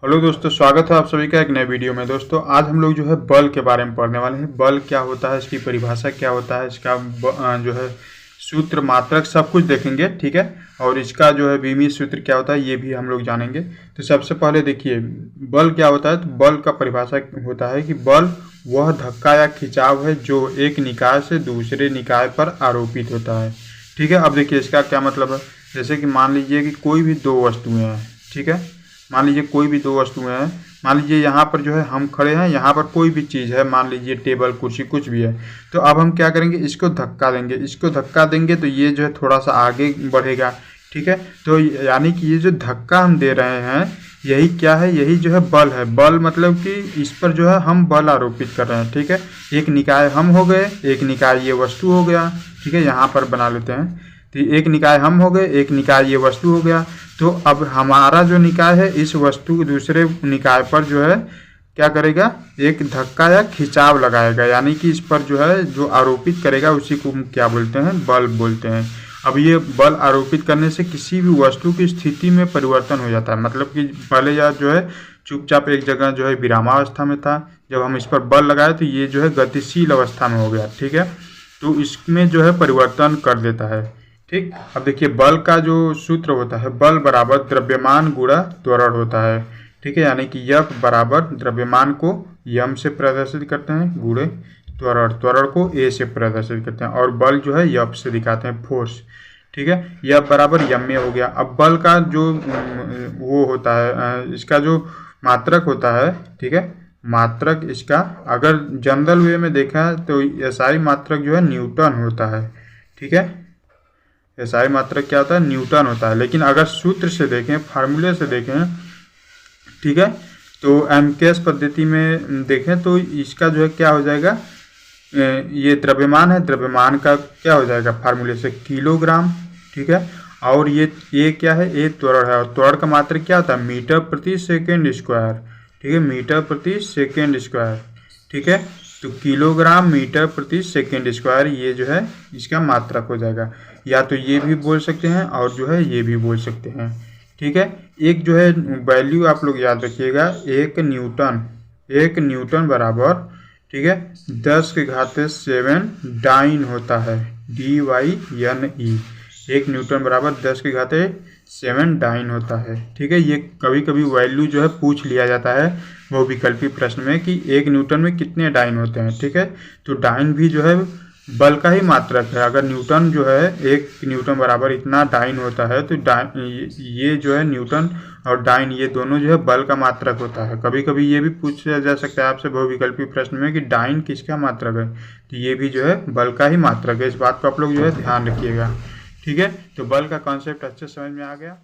Hello दोस्तों, स्वागत है आप सभी का एक नए वीडियो में। दोस्तों आज हम लोग जो है बल के बारे में पढ़ने वाले हैं। बल क्या होता है, इसकी परिभाषा क्या होता है, इसका जो है सूत्र, मात्रक, सब कुछ देखेंगे। ठीक है, और इसका जो है विमीय सूत्र क्या होता है ये भी हम लोग जानेंगे। तो सबसे पहले देखिए बल क्या होता है। तो बल का परिभाषा होता है कि बल वह धक्का या खिंचाव है जो एक निकाय से दूसरे निकाय पर आरोपित होता है। ठीक है, अब देखिए इसका क्या मतलब है। जैसे कि मान लीजिए कि कोई भी दो वस्तुएं हैं। ठीक है, मान लीजिए कोई भी दो वस्तुएं हैं। मान लीजिए यहाँ पर जो है हम खड़े हैं, यहाँ पर कोई भी चीज़ है, मान लीजिए टेबल, कुर्सी, कुछ भी है। तो अब हम क्या करेंगे, इसको धक्का देंगे। इसको धक्का देंगे तो ये जो है थोड़ा सा आगे बढ़ेगा। ठीक है, तो यानी कि ये जो धक्का हम दे रहे हैं यही क्या है, यही जो है बल है। बल मतलब कि इस पर जो है हम बल आरोपित कर रहे हैं। ठीक है, एक निकाय हम हो गए, एक निकाय ये वस्तु हो गया। ठीक है, यहाँ पर बना लेते हैं। तो एक निकाय हम हो गए, एक निकाय ये वस्तु हो गया। तो अब हमारा जो निकाय है इस वस्तु के दूसरे निकाय पर जो है क्या करेगा, एक धक्का या खिंचाव लगाएगा। यानी कि इस पर जो है जो आरोपित करेगा उसी को क्या बोलते हैं, बल बोलते हैं। अब ये बल आरोपित करने से किसी भी वस्तु की स्थिति में परिवर्तन हो जाता है। मतलब कि पहले या जो है चुपचाप एक जगह जो है विरामावस्था में था, जब हम इस पर बल लगाए तो ये जो है गतिशील अवस्था में हो गया। ठीक है, तो इसमें जो है परिवर्तन कर देता है। ठीक, अब देखिए बल का जो सूत्र होता है, बल बराबर द्रव्यमान गुणा त्वरण होता है। ठीक है, यानी कि F बराबर द्रव्यमान को यम से प्रदर्शित करते हैं, गुणे त्वरण, त्वरण को ए से प्रदर्शित करते हैं, और बल जो है F से दिखाते हैं, फोर्स। ठीक है, F बराबर यम में हो गया। अब बल का जो वो होता है, इसका जो मात्रक होता है, ठीक है, मात्रक इसका अगर जनरल वे में देखा तो SI मात्रक जो है न्यूटन होता है। ठीक है, SI मात्रक क्या होता है, न्यूटन होता है। लेकिन अगर सूत्र से देखें, फार्मूले से देखें, ठीक है, तो एमकेएस पद्धति में देखें तो इसका जो है क्या हो जाएगा, ये द्रव्यमान है, द्रव्यमान का क्या हो जाएगा फार्मूले से, किलोग्राम। ठीक है, और ये क्या है, ये त्वरण है, और त्वरण का मात्रक क्या होता है, मीटर प्रति सेकेंड स्क्वायर। ठीक है, मीटर प्रति सेकेंड स्क्वायर। ठीक है, तो किलोग्राम मीटर प्रति सेकेंड स्क्वायर ये जो है इसका मात्रक हो जाएगा। या तो ये भी बोल सकते हैं और जो है ये भी बोल सकते हैं। ठीक है, एक जो है वैल्यू आप लोग याद रखिएगा, एक न्यूटन बराबर, ठीक है, 10⁻7 डाइन होता है, DYNE। एक न्यूटन बराबर 10⁻7 डाइन होता है। ठीक है, ये कभी कभी वैल्यू जो है पूछ लिया जाता है वो विकल्पी प्रश्न में कि एक न्यूटन में कितने डाइन होते हैं। ठीक है, तो डाइन भी जो है बल का ही मात्रक है। अगर न्यूटन जो है एक न्यूटन बराबर इतना डाइन होता है तो डाइन ये जो है न्यूटन और डाइन ये दोनों जो है बल का मात्रक होता है। कभी कभी ये भी पूछा जा सकता है आपसे बहुविकल्पी प्रश्न में कि डाइन किसका मात्रक है, तो ये भी जो है बल का ही मात्रक है। इस बात को आप लोग जो है ध्यान रखिएगा। ठीक है, तो बल का कॉन्सेप्ट अच्छे समझ में आ गया।